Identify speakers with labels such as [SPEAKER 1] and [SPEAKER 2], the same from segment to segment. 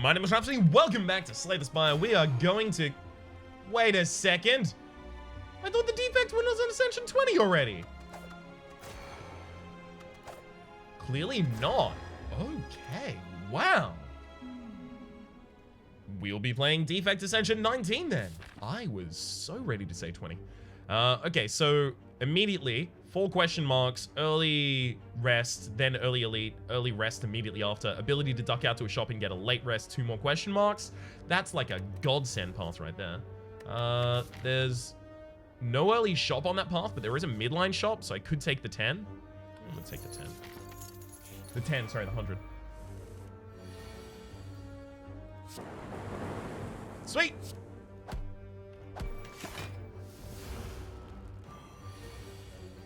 [SPEAKER 1] My name is Rhapsody. Welcome back to Slay the Spire. We are going to... Wait a second. I thought the defect one was on Ascension 20 already. Clearly not. Okay. Wow. We'll be playing Defect Ascension 19 then. I was so ready to say 20. Okay, so immediately, 4 question marks, early rest, then early elite, early rest immediately after, ability to duck out to a shop and get a late rest, 2 more question marks. That's like a godsend path right there. There's no early shop on that path, but there is a midline shop, so I could take the 10. I'm gonna take the 10. The 10, sorry, the 100. Sweet!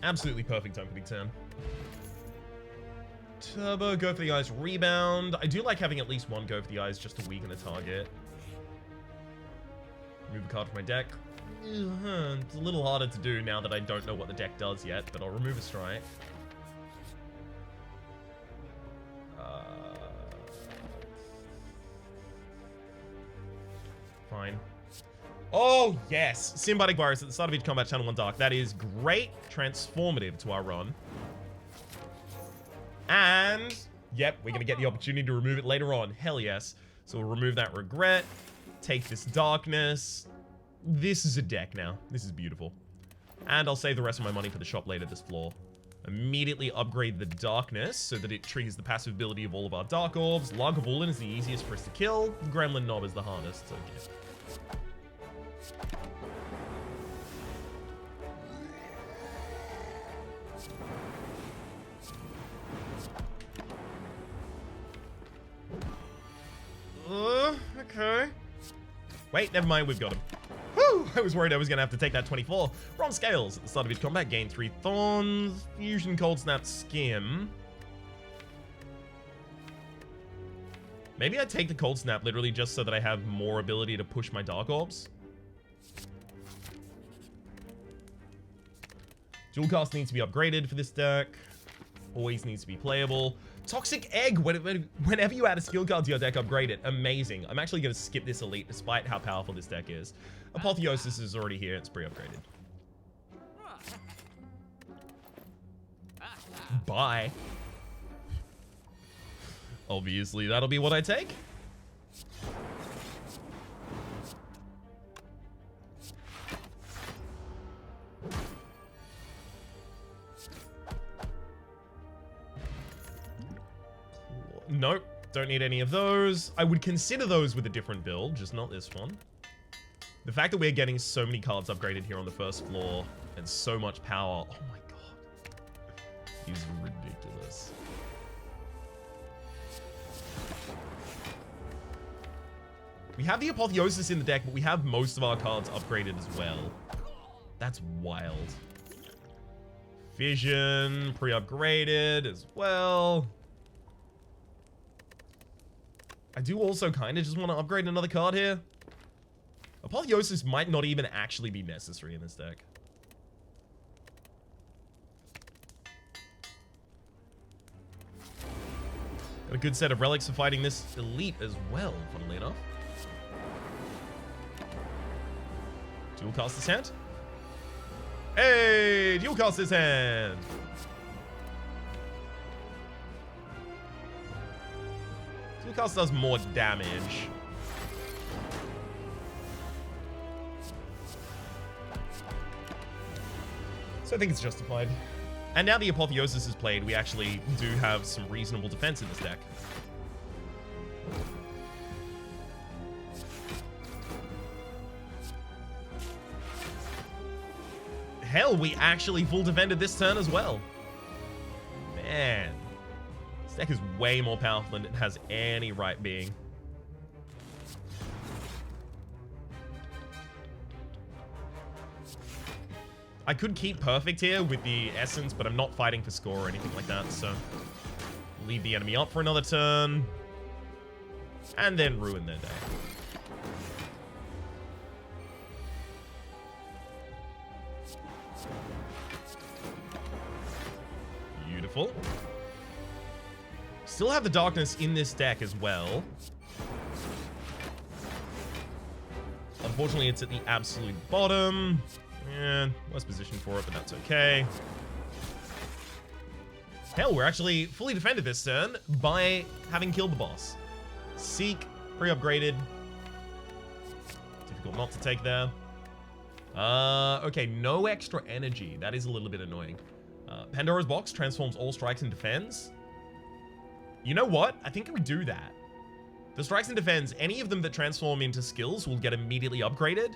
[SPEAKER 1] Absolutely perfect opening turn. Turbo, go for the eyes, rebound. I do like having at least one go for the eyes just to weaken a target. Remove a card from my deck. It's a little harder to do now that I don't know what the deck does yet, but I'll remove a strike. Fine. Oh, yes. Symbiotic Virus at the start of each combat, channel 1 Dark. That is great. Transformative to our run. And, yep, we're going to get the opportunity to remove it later on. Hell yes. So we'll remove that Regret. Take this Darkness. This is a deck now. This is beautiful. And I'll save the rest of my money for the shop later this floor. Immediately upgrade the Darkness so that it triggers the passive ability of all of our Dark Orbs. Log of Ulin is the easiest for us to kill. Gremlin Knob is the hardest. So yeah. Okay. Wait, never mind, we've got him. Whew, I was worried I was going to have to take that 24. Wrong scales. At the start of each combat, gain 3 Thorns, Fusion, Cold Snap, Skim. Maybe I take the Cold Snap literally just so that I have more ability to push my Dark Orbs. Dual Cast needs to be upgraded for this deck. Always needs to be playable. Toxic Egg, whenever you add a skill card to your deck, upgrade it. Amazing. I'm actually going to skip this elite despite how powerful this deck is. Apotheosis is already here. It's pre-upgraded. Bye. Obviously, that'll be what I take. Nope, don't need any of those. I would consider those with a different build, just not this one. The fact that we're getting so many cards upgraded here on the first floor and so much power, oh my god, is ridiculous. We have the Apotheosis in the deck, but we have most of our cards upgraded as well. That's wild. Fission, pre-upgraded as well. I do also kind of just want to upgrade another card here. Apotheosis might not even actually be necessary in this deck. Got a good set of relics for fighting this elite as well, funnily enough. Dual cast this hand. Hey, dual cast this hand. Dual cast does more damage. So I think it's justified. And now the Apotheosis is played, we actually do have some reasonable defense in this deck. Hell, we actually full defended this turn as well. Man. This deck is way more powerful than it has any right being. I could keep perfect here with the essence, but I'm not fighting for score or anything like that, so leave the enemy up for another turn and then ruin their day. Beautiful. Still have the darkness in this deck as well. Unfortunately, it's at the absolute bottom. Yeah, worst position for it, but that's okay. Hell, we're actually fully defended this turn by having killed the boss. Seek, pre-upgraded. Difficult not to take there. Okay, no extra energy. That is a little bit annoying. Pandora's Box transforms all strikes and defends. You know what? I think we do that. The strikes and defends, any of them that transform into skills will get immediately upgraded.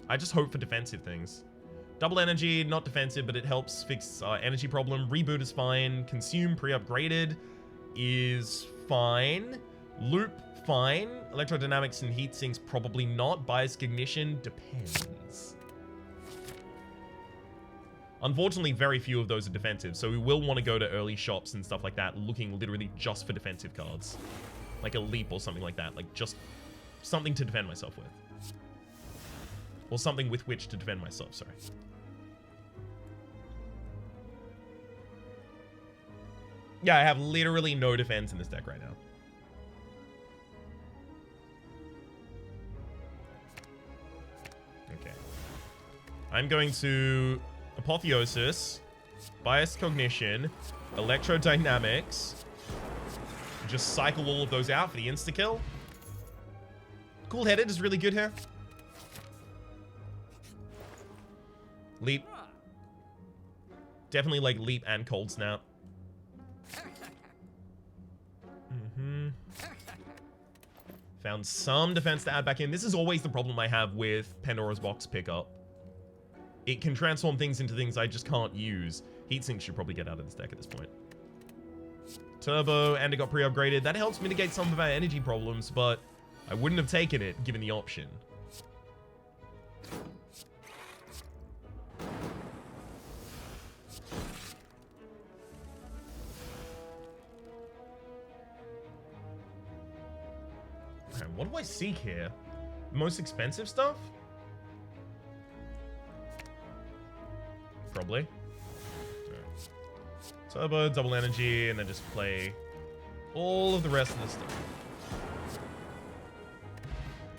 [SPEAKER 1] I just hope for defensive things. Double energy, not defensive, but it helps fix energy problem. Reboot is fine. Consume, pre-upgraded is fine. Loop, fine. Electrodynamics and heat sinks, probably not. Bias ignition, depends. Unfortunately, very few of those are defensive, so we will want to go to early shops and stuff like that, looking literally just for defensive cards. Like a leap or something like that. Like, just something to defend myself with. Or something with which to defend myself, sorry. Yeah, I have literally no defense in this deck right now. Okay. I'm going to Apotheosis, Biased Cognition, Electrodynamics. Just cycle all of those out for the insta-kill. Cool-headed is really good here. Leap. Definitely like Leap and Cold Snap. Found some defense to add back in. This is always the problem I have with Pandora's Box pickup. It can transform things into things I just can't use. Heatsink should probably get out of this deck at this point. Turbo, and it got pre-upgraded. That helps mitigate some of our energy problems, but I wouldn't have taken it given the option. What do I seek here? Most expensive stuff? Probably. Turbo, double energy, and then just play all of the rest of the stuff.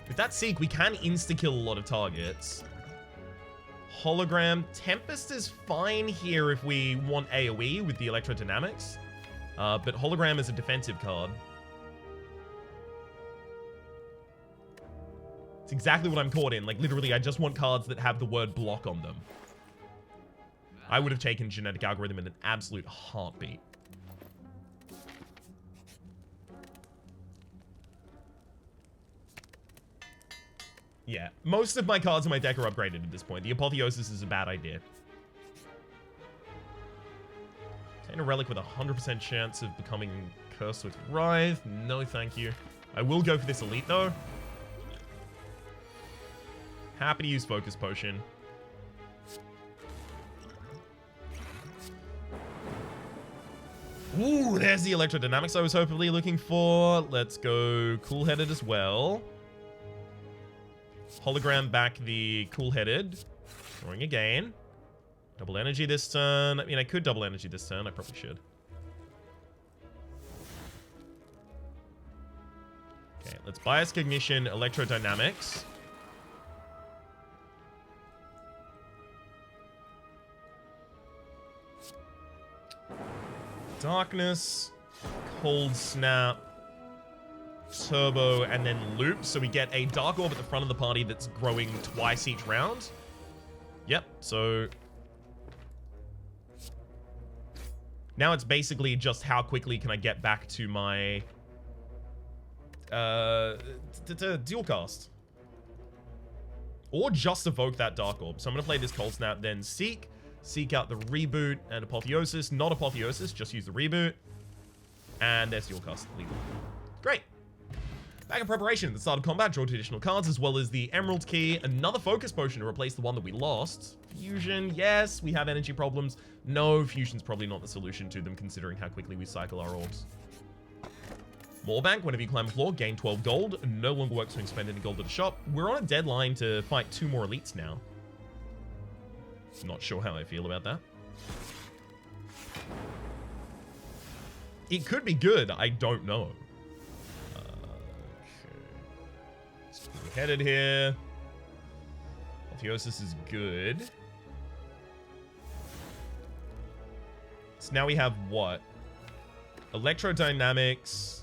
[SPEAKER 1] With that Seek, we can insta-kill a lot of targets. Hologram. Tempest is fine here if we want AoE with the Electrodynamics. But Hologram is a defensive card. It's exactly what I'm caught in. Like, literally, I just want cards that have the word block on them. I would have taken Genetic Algorithm in an absolute heartbeat. Yeah, most of my cards in my deck are upgraded at this point. The Apotheosis is a bad idea. Obtain a relic with a 100% chance of becoming cursed with Writhe. No, thank you. I will go for this Elite, though. Happy to use Focus Potion. Ooh, there's the Electrodynamics I was hopefully looking for. Let's go Cool-Headed as well. Hologram back the Cool-Headed. Throwing again. Double energy this turn. I mean, I could double energy this turn. I probably should. Okay, let's Bias Cognition, Electrodynamics. Darkness, Cold Snap, Turbo, and then Loop. So we get a Dark Orb at the front of the party that's growing twice each round. Yep, so... now it's basically just how quickly can I get back to my... dual cast. Or just evoke that Dark Orb. So I'm going to play this Cold Snap, then Seek. Seek out the Reboot and Apotheosis. Not Apotheosis, just use the Reboot. And there's your cast. Great. Back in preparation at the start of combat, draw 2 additional cards, as well as the Emerald Key, another Focus Potion to replace the one that we lost. Fusion, yes, we have energy problems. No, Fusion's probably not the solution to them, considering how quickly we cycle our orbs. Moorbank, whenever you climb a floor, gain 12 gold. No longer works when you spend any gold at a shop. We're on a deadline to fight 2 more elites now. Not sure how I feel about that. It could be good. I don't know. Okay. Headed here. Apotheosis is good. So now we have what? Electrodynamics.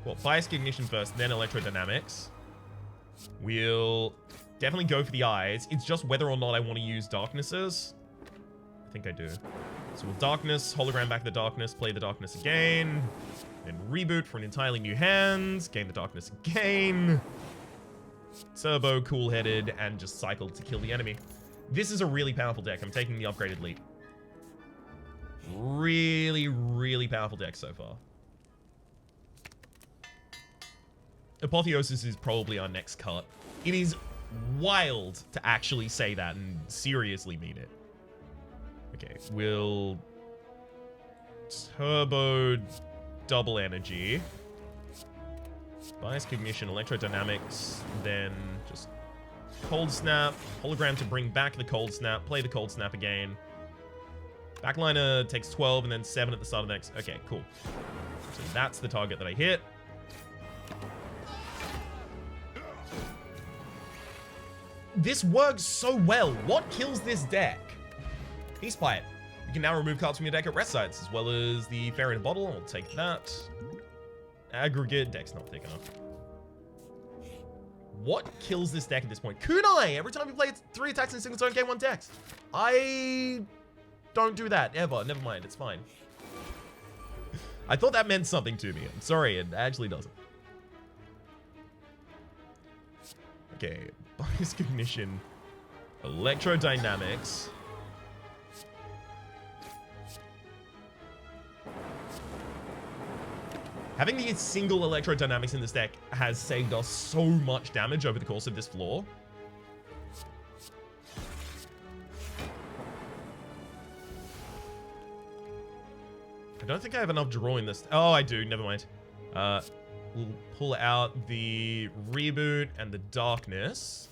[SPEAKER 1] Well, bias ignition first, then electrodynamics. We'll definitely go for the eyes. It's just whether or not I want to use darknesses. I think I do. So we'll darkness, hologram back the darkness, play the darkness again. Then reboot for an entirely new hand. Gain the darkness again. Turbo, cool-headed, and just cycle to kill the enemy. This is a really powerful deck. I'm taking the upgraded leap. Really, really powerful deck so far. Apotheosis is probably our next cut. It is wild to actually say that and seriously mean it. Okay, we'll turbo double energy. Bias cognition, electrodynamics, then just cold snap, hologram to bring back the cold snap, play the cold snap again. Backliner takes 12 and then 7 at the start of the next. Okay, cool. So that's the target that I hit. This works so well. What kills this deck? Peace Pipe. You can now remove cards from your deck at rest sites, as well as the Fairy in a Bottle. I'll take that. Aggregate. Deck's not thick enough. What kills this deck at this point? Kunai! Every time you play 3 attacks in a single turn, gain 1 dex. I don't do that, ever. Never mind, it's fine. I thought that meant something to me. I'm sorry, it actually doesn't. Okay, bias cognition. Electrodynamics. Having the single electrodynamics in this deck has saved us so much damage over the course of this floor. I don't think I have enough draw in this. Oh, I do. Never mind. We'll pull out the reboot and the darkness.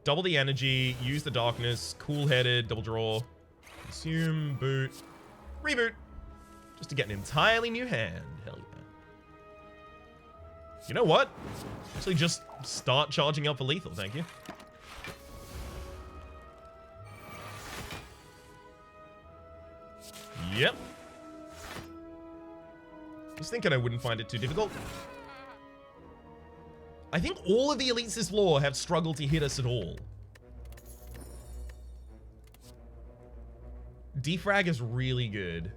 [SPEAKER 1] Double the energy, use the darkness, cool-headed, double draw, consume, boot, reboot. Just to get an entirely new hand. Hell yeah. You know what? Actually, just start charging up for lethal, thank you. Yep. Just thinking I wouldn't find it too difficult. I think all of the elites this floor have struggled to hit us at all. Defrag is really good.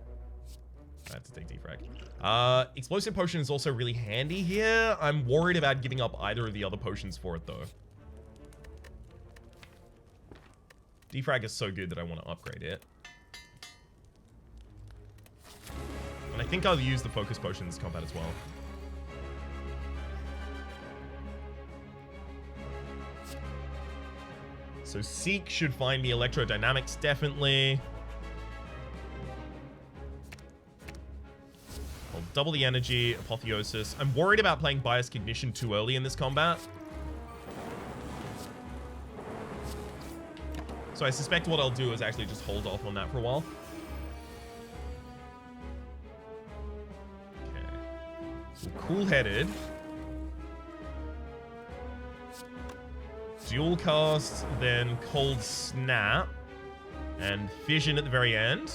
[SPEAKER 1] I have to take defrag. Explosive potion is also really handy here. I'm worried about giving up either of the other potions for it though. Defrag is so good that I want to upgrade it. And I think I'll use the focus potion in this combat as well. So Seek should find me electrodynamics, definitely. I'll double the energy, apotheosis. I'm worried about playing bias cognition too early in this combat. So I suspect what I'll do is actually just hold off on that for a while. Cool-headed. Dual cast, then cold snap, and fission at the very end.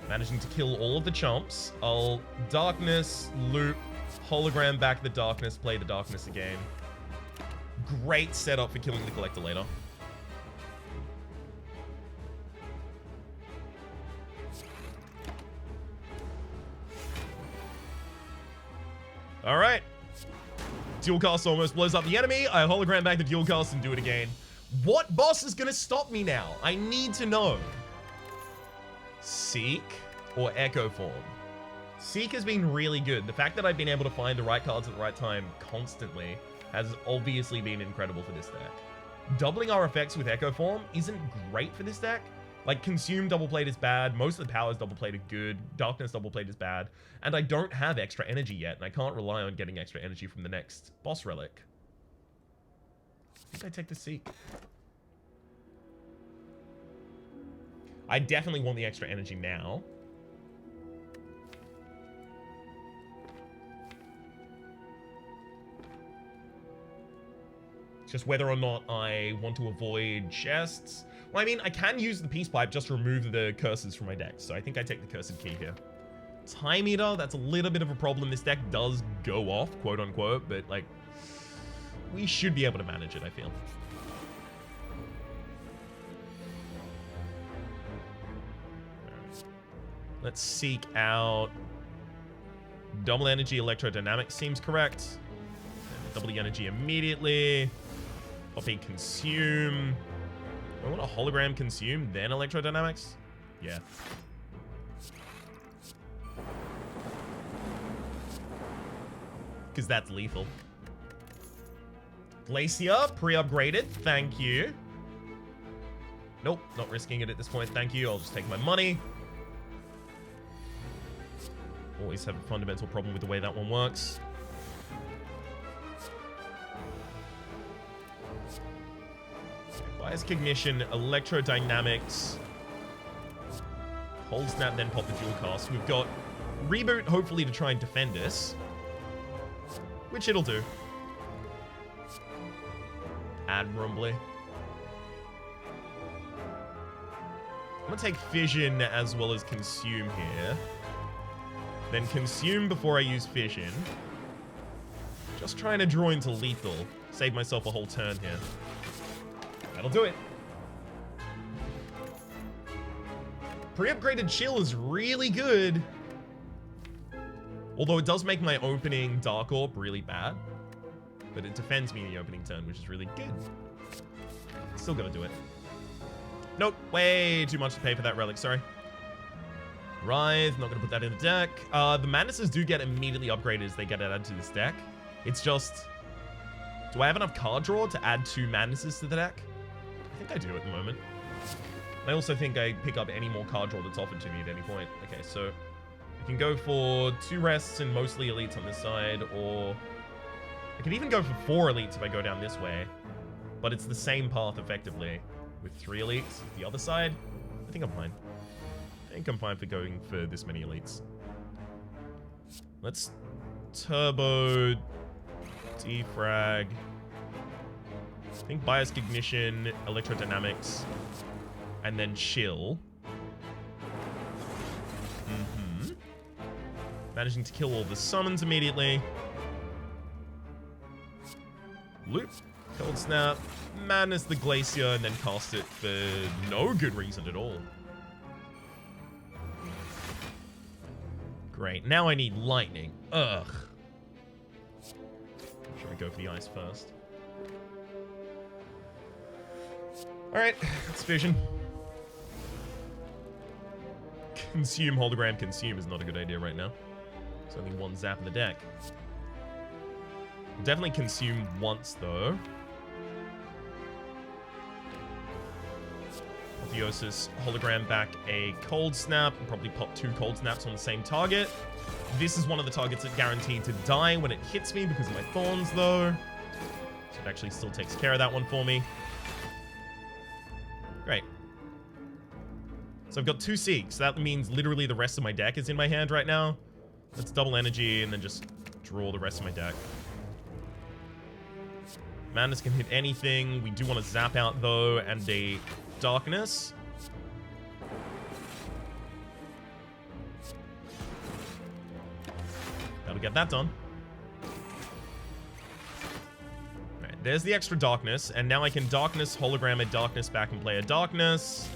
[SPEAKER 1] Managing to kill all of the chumps. I'll darkness, loop, hologram back the darkness, play the darkness again. Great setup for killing the collector later. All right. Dual cast almost blows up the enemy. I hologram back the dual cast and do it again. What boss is going to stop me now? I need to know. Seek or Echo Form? Seek has been really good. The fact that I've been able to find the right cards at the right time constantly has obviously been incredible for this deck. Doubling our effects with Echo Form isn't great for this deck. Like, Consume double plate is bad, most of the powers double plate are good, Darkness double plate is bad, and I don't have extra energy yet, and I can't rely on getting extra energy from the next boss relic. I think I take the Seek. I definitely want the extra energy now. It's just whether or not I want to avoid chests. Well, I mean, I can use the peace pipe just to remove the curses from my deck. So I think I take the cursed key here. Time Eater, that's a little bit of a problem. This deck does go off, quote unquote, but like, we should be able to manage it, I feel. Let's seek out double energy electrodynamics seems correct. Double the energy immediately. Poppy consume. I want a hologram consume, then electrodynamics? Yeah. Because that's lethal. Glacier, pre-upgraded. Thank you. Nope, not risking it at this point. Thank you. I'll just take my money. Always have a fundamental problem with the way that one works. Bias Cognition, Electrodynamics. Cold Snap, then pop the dual cast. We've got Reboot, hopefully to try and defend us. Which it'll do. Admirably. I'm gonna take Fission as well as Consume here. Then Consume before I use Fission. Just trying to draw into lethal. Save myself a whole turn here. That'll do it. Pre-upgraded Chill is really good. Although it does make my opening Dark Orb really bad. But it defends me in the opening turn, which is really good. Still gotta do it. Nope, way too much to pay for that relic, sorry. Writhe, not gonna put that in the deck. The Manuses do get immediately upgraded as they get added to this deck. It's just, do I have enough card draw to add 2 Manuses to the deck? I think I do at the moment. I also think I pick up any more card draw that's offered to me at any point. Okay, so I can go for 2 rests and mostly elites on this side, or I could even go for 4 elites if I go down this way. But it's the same path effectively with 3 elites. The other side, I think I'm fine. I think I'm fine for going for this many elites. Let's turbo defrag. I think Bias Cognition, Electrodynamics, and then Chill. Managing to kill all the summons immediately. Loop, Cold Snap, Madness the Glacier, and then cast it for no good reason at all. Great, now I need Lightning. Ugh. Should I go for the Ice first? Alright, let's Fission. Consume, Hologram, Consume is not a good idea right now. There's only 1 zap in the deck. Definitely Consume once, though. Apotheosis, Hologram back a Cold Snap, and probably pop 2 Cold Snaps on the same target. This is one of the targets that guaranteed to die when it hits me because of my Thorns, though. So it actually still takes care of that one for me. Great. So I've got 2 Seeks. So that means literally the rest of my deck is in my hand right now. Let's double energy and then just draw the rest of my deck. Madness can hit anything. We do want to zap out, though, and a Darkness. That'll get that done. Alright, there's the extra Darkness, and now I can Darkness, Hologram a Darkness back and play a Darkness.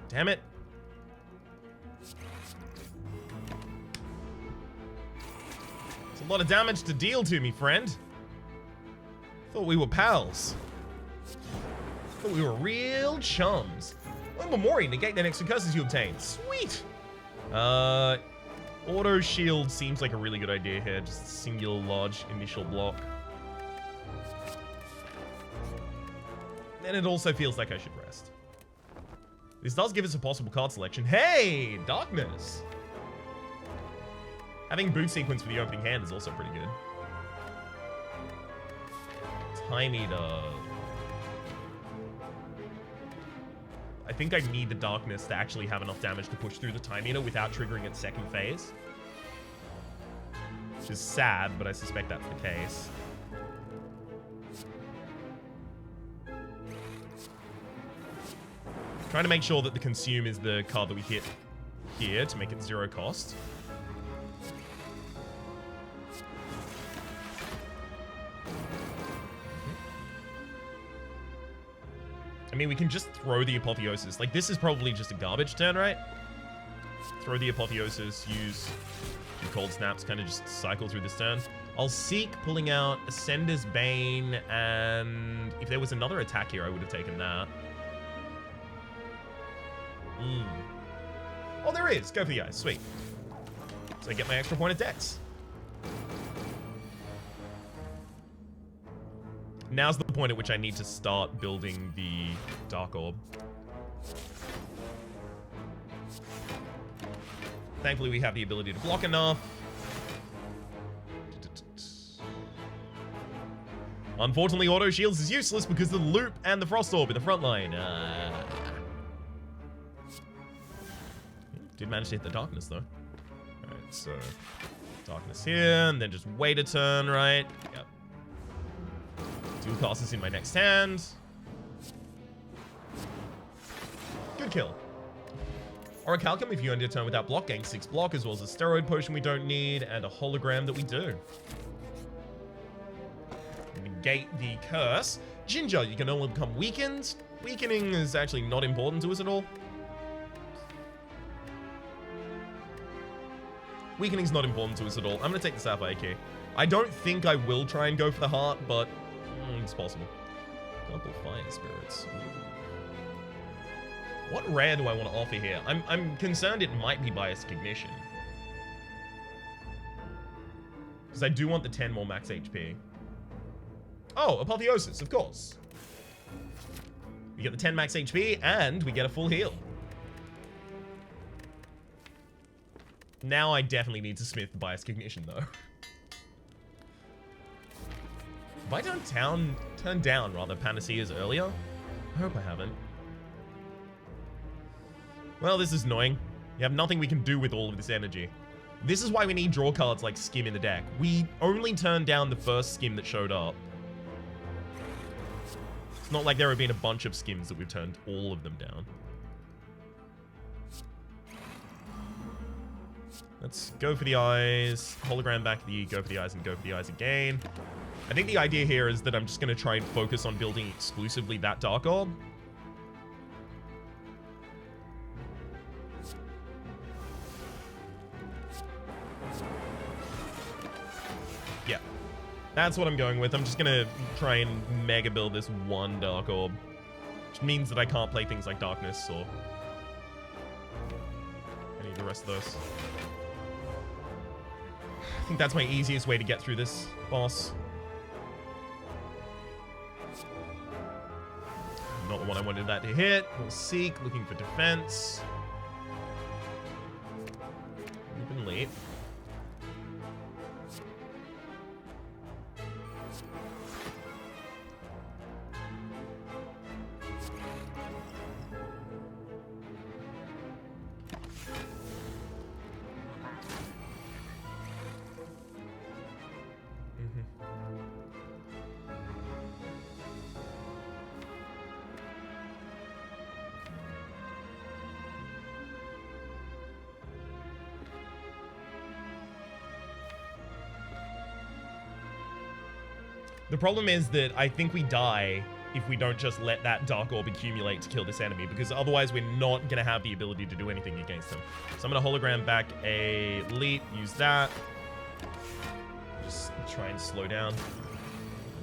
[SPEAKER 1] Damn it. It's a lot of damage to deal to me, friend. Thought we were pals. Thought we were real chums. Memorial, negate the next curses you obtain. Sweet. Auto shield seems like a really good idea here. Just a singular large initial block. And it also feels like I should rest. This does give us a possible card selection. Hey, Darkness. Having boot sequence for the opening hand is also pretty good. Time Eater. I think I need the darkness to actually have enough damage to push through the time eater without triggering its second phase. Which is sad, but I suspect that's the case. Trying to make sure that the consume is the card that we hit here to make it 0 cost. I mean, we can just throw the Apotheosis. Like, this is probably just a garbage turn, right? Throw the Apotheosis, use 2 Cold Snaps, kind of just cycle through this turn. I'll seek pulling out Ascender's Bane, and if there was another attack here, I would have taken that. Oh, there is. Go for the eyes. Sweet. So I get my extra point of dex. Now's the point at which I need to start building the Dark Orb. Thankfully, we have the ability to block enough. Unfortunately, Auto Shields is useless because of the Loop and the Frost Orb in the front line. Did manage to hit the Darkness, though. Alright, so Darkness here, and then just wait a turn, right? Yep. Dual cast this in my next hand. Good kill. Orichalcum, if you end your turn without block, gain 6 block, as well as a steroid potion we don't need, and a hologram that we do. Negate the curse. Ginger, you can only become weakened. Weakening is actually not important to us at all. Weakening's not important to us at all. I'm going to take the Sapphire Key. I don't think I will try and go for the heart, but it's possible. Double Fire Spirits. What rare do I want to offer here? I'm concerned it might be Biased Cognition. Because I do want the 10 more max HP. Oh, Apotheosis, of course. We get the 10 max HP, and we get a full heal. Now I definitely need to smith the Biased Cognition, though. Have I turned down rather Panaceas earlier? I hope I haven't. Well, this is annoying. You have nothing we can do with all of this energy. This is why we need draw cards like Skim in the deck. We only turned down the first Skim that showed up. It's not like there have been a bunch of Skims that we've turned all of them down. Let's go for the eyes. Hologram back the go for the eyes and go for the eyes again. I think the idea here is that I'm just going to try and focus on building exclusively that Dark Orb. Yeah. That's what I'm going with. I'm just going to try and mega build this one Dark Orb. Which means that I can't play things like Darkness or any of the rest of those. I think that's my easiest way to get through this boss. Not the one I wanted that to hit. We'll seek, looking for defense. Even late. The problem is that I think we die if we don't just let that Dark Orb accumulate to kill this enemy, because otherwise we're not going to have the ability to do anything against him. So I'm going to hologram back a leap, use that. Just try and slow down.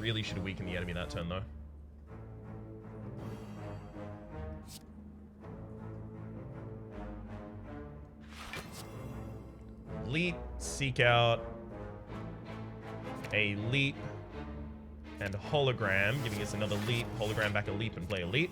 [SPEAKER 1] Really should have weakened the enemy that turn, though. Leap, seek out a leap. And a hologram, giving us another leap. Hologram back a leap and play a leap.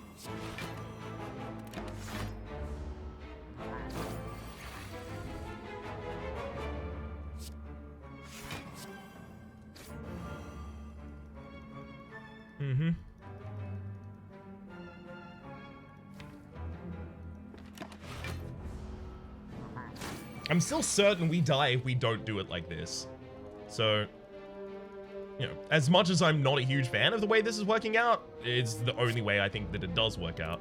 [SPEAKER 1] I'm still certain we die if we don't do it like this. So, you know, as much as I'm not a huge fan of the way this is working out, it's the only way I think that it does work out.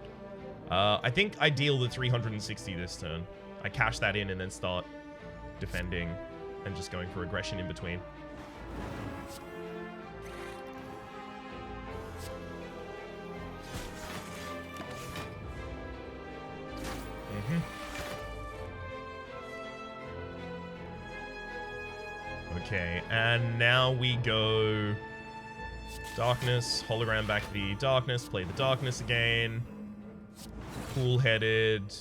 [SPEAKER 1] I think I deal the 360 this turn. I cash that in and then start defending and just going for aggression in between. Okay, and now we go darkness, hologram back the darkness, play the darkness again. Cool-headed.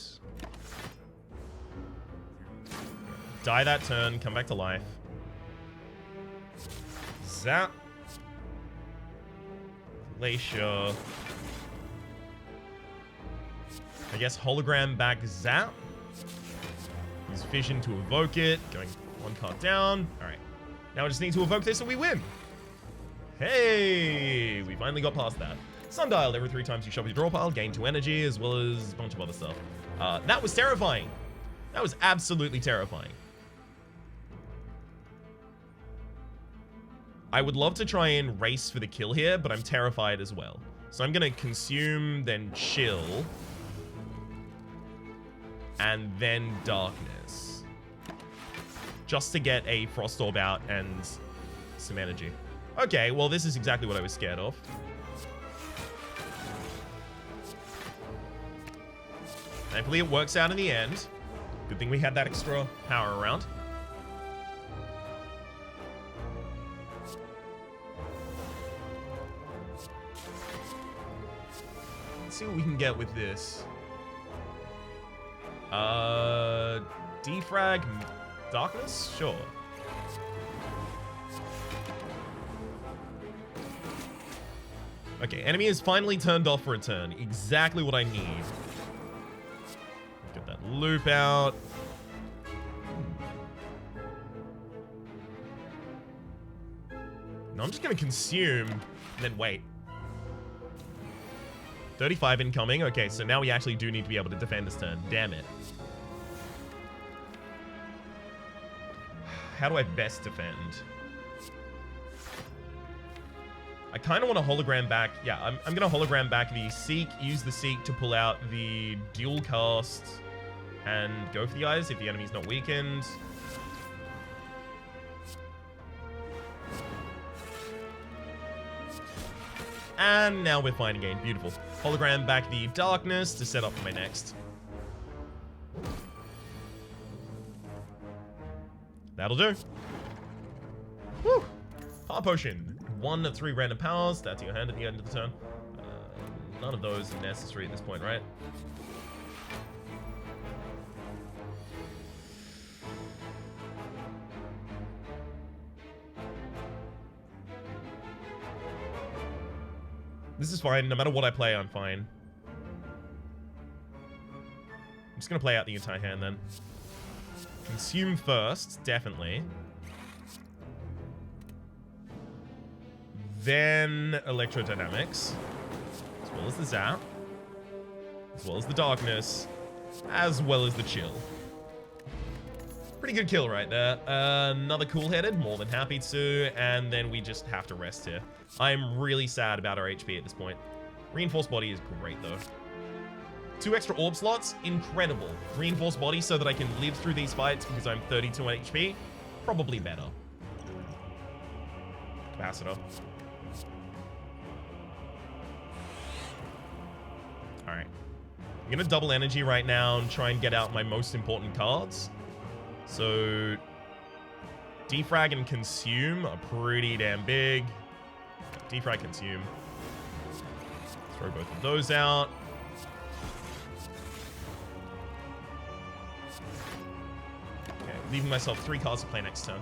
[SPEAKER 1] Die that turn, come back to life. Zap. Glacier. I guess hologram back zap. Use vision to evoke it. Going one card down. Alright. Now I just need to evoke this and we win. Hey! We finally got past that. Sundial, every 3 times you shove your draw pile, gain 2 energy, as well as a bunch of other stuff. That was terrifying. That was absolutely terrifying. I would love to try and race for the kill here, but I'm terrified as well. So I'm going to consume, then chill. And then darkness. Just to get a Frost Orb out and some energy. Okay, well this is exactly what I was scared of. Thankfully it works out in the end. Good thing we had that extra power around. Let's see what we can get with this. Defrag darkness? Sure. Okay, enemy is finally turned off for a turn. Exactly what I need. Get that loop out. No, I'm just gonna consume, and then wait. 35 incoming. Okay, so now we actually do need to be able to defend this turn. Damn it. How do I best defend? I kind of want to hologram back. Yeah, I'm going to hologram back the Seek, use the Seek to pull out the dual cast, and go for the eyes if the enemy's not weakened. And now we're fine again. Beautiful. Hologram back the darkness to set up for my next. That'll do. Woo! Power Potion. 1 of 3 random powers. That's your hand at the end of the turn. None of those are necessary at this point, right? This is fine. No matter what I play, I'm fine. I'm just going to play out the entire hand then. Consume first, definitely. Then electrodynamics, as well as the zap, as well as the darkness, as well as the chill. Pretty good kill right there. Another cool-headed, more than happy to, and then we just have to rest here. I'm really sad about our HP at this point. Reinforced body is great though. 2 extra orb slots, incredible. Reinforced body so that I can live through these fights because I'm 32 HP, probably better. Capacitor. Alright. I'm gonna double energy right now and try and get out my most important cards. So, defrag and consume are pretty damn big. Defrag, consume. Throw both of those out. Okay, leaving myself 3 cards to play next turn.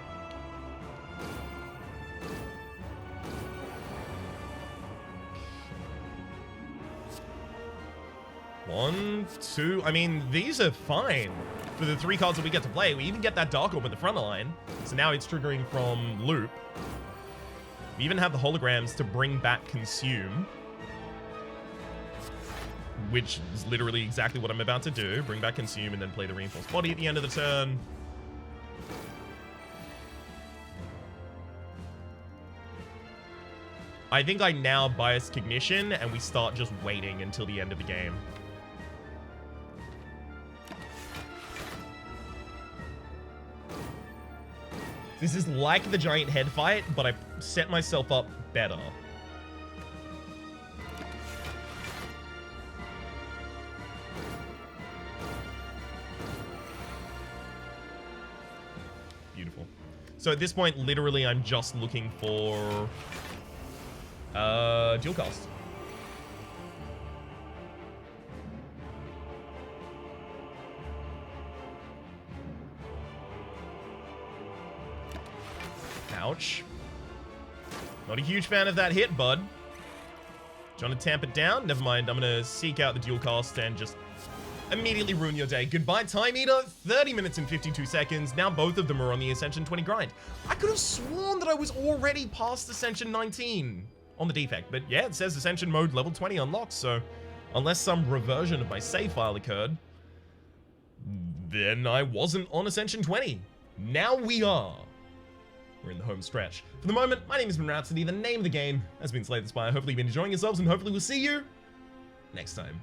[SPEAKER 1] One, two. I mean, these are fine for the 3 cards that we get to play. We even get that Dark Orb at the front line. So now it's triggering from loop. We even have the holograms to bring back consume. Which is literally exactly what I'm about to do. Bring back consume and then play the reinforced body at the end of the turn. I think I now bias cognition and we start just waiting until the end of the game. This is like the giant head fight, but I set myself up better. Beautiful. So at this point, literally, I'm just looking for dual cast. Ouch. Not a huge fan of that hit, bud. Do you want to tamp it down? Never mind. I'm going to seek out the dual cast and just immediately ruin your day. Goodbye, Time Eater. 30 minutes and 52 seconds. Now both of them are on the Ascension 20 grind. I could have sworn that I was already past Ascension 19 on the defect. But yeah, it says Ascension mode level 20 unlocked. So unless some reversion of my save file occurred, then I wasn't on Ascension 20. Now we are. We're in the home stretch. For the moment, my name has been Rhapsody. The name of the game has been Slay the Spire. Hopefully you've been enjoying yourselves, and hopefully we'll see you next time.